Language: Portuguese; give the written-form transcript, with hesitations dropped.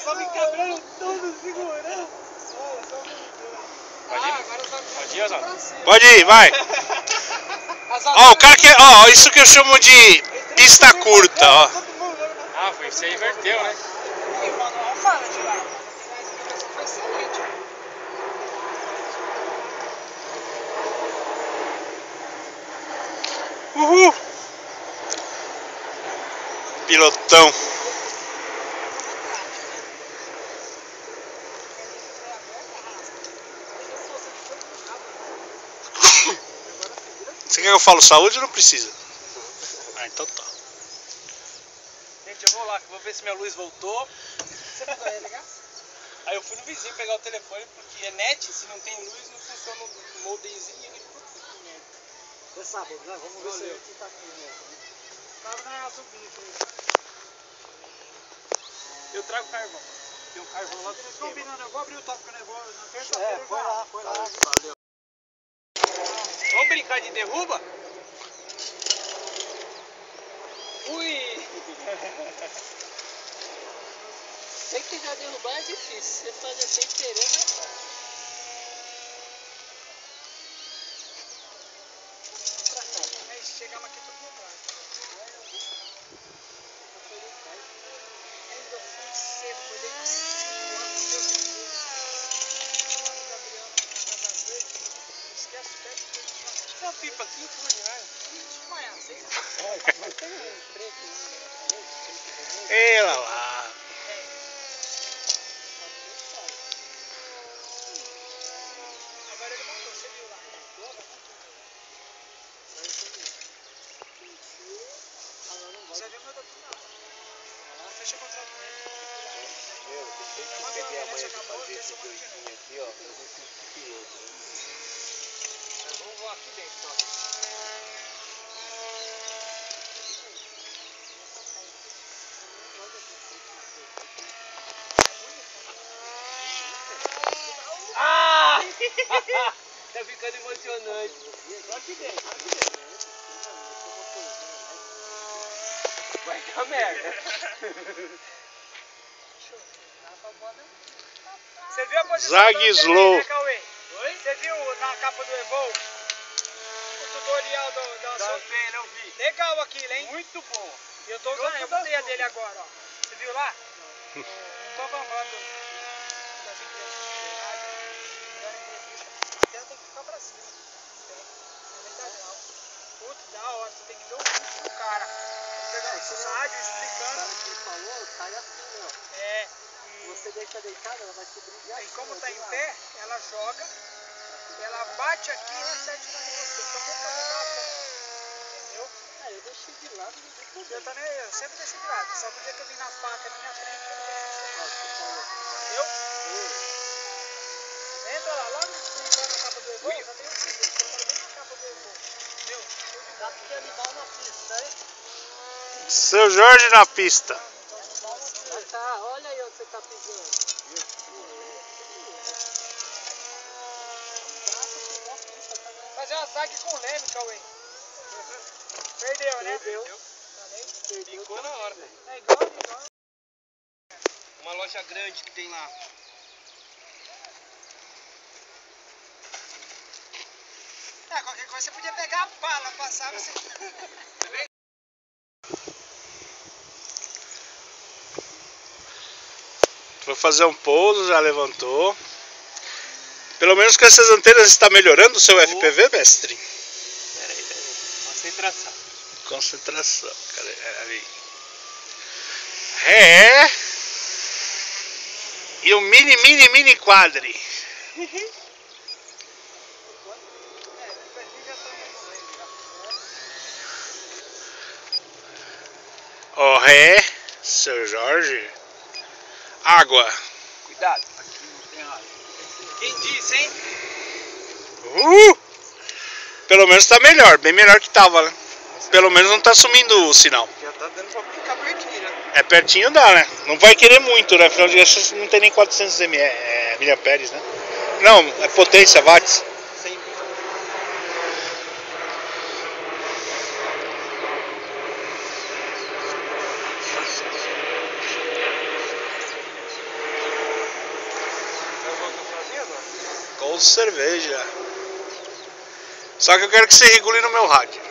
Só me quebrando tudo, segurando. Pode ir, Osório? Pode ir, vai. Ó, o cara que. Ó, isso que eu chamo de pista curta, ó. Ah, foi, você inverteu, né? O manual fala de lá. Foi excelente. Uhul. Pilotão. Você quer que eu falo saúde ou não precisa? Ah, então tá. Gente, eu vou lá, que eu vou ver se minha luz voltou. Você não vai ligar? Aí eu fui no vizinho pegar o telefone, porque é net, se não tem luz, não funciona o modemzinho. Ele, putz, que merda. É sábado, né? Vamos ver se ele tá aqui mesmo. Sábado não é zumbi aqui. Eu trago carvão. Tem um carvão lá do Eles esquema. combinando, eu vou abrir o top quando eu vou na terça-feira. Foi lá. Valeu. Vamos brincar de derruba? Ui! Sem querer derrubar é difícil. Você fazer sem querer não é fácil. Aí chegamos aqui todo mundo atrás. Ainda fui cedo, acordei umas 5 horas, meu Deus. Gabriel na casa verde. Esquece o pé de tudo. Tem uma pipa aqui, por onde vai? Amanhã, 6 Mas tem um preto, Ela lá. Agora ele montou, você viu lá? Você viu meu documento? Fecha o contrato com ele. Meu, depois que eu peguei amanhã pra fazer esse doidinho aqui, ó, fazer esse piloto. Nós vamos voar aqui dentro, só. Ah! Tá ficando emocionante. Só aqui dentro, só aqui dentro. Vai dar merda. Você viu a posição Zag do Antenna, Slow. né, Cauê? Oi? Você viu na capa do Evolve o tutorial da sua... Antena, eu vi. Legal aquilo, hein? Muito bom. E eu tô usando, eu botei a dele agora, ó. Você viu lá? Um bambambam das empresas de rádio, dando entrevista. A tela tem que ficar pra cima. 90 graus. Putz, da hora. Você tem que ver o vídeo do cara. Pegando esse rádio, explicando. Ele falou, sai assim, ó. É. Você deixa deitada, ela vai subir já. E como tá em pé, ela joga, ela bate aqui e recebe na você. Então vamos fazer uma ponta. Entendeu? Ah, eu deixei de lado e depois Eu também, eu sempre deixo de lado. Só porque eu vim na faca na minha frente, eu não deixo de lado. Entendeu? Entra lá, logo na capa do Evolve, já tem um vídeo. Eu falo bem na capa do Evolve. Meu, dá pra ter animal na pista, hein? Seu Jorge na pista. Mas tá, olha aí onde você tá pisando. fazer uma zague com leme, Cauê. Perdeu, né? Perdeu. Ficou na hora. É igual. Uma loja grande que tem lá. Qualquer coisa você podia pegar a pala, passar, você... Foi fazer um pouso, já levantou. Pelo menos com essas antenas está melhorando o seu FPV, mestre? Peraí. Concentração. Concentração, cara. Ali. É. E o mini quadri. Ó, ré, seu Jorge. Água. Cuidado, aqui não tem água. Quem disse, hein? Pelo menos tá melhor, bem melhor que tava, né? Pelo menos não tá sumindo o sinal. Já tá dando pra ficar pertinho, né? É pertinho dá, né? Não vai querer muito, né? Afinal de contas não tem nem 400 miliamperes, né? Não, é potência, watts. Sem Com cerveja. Só que eu quero que você regule no meu rádio.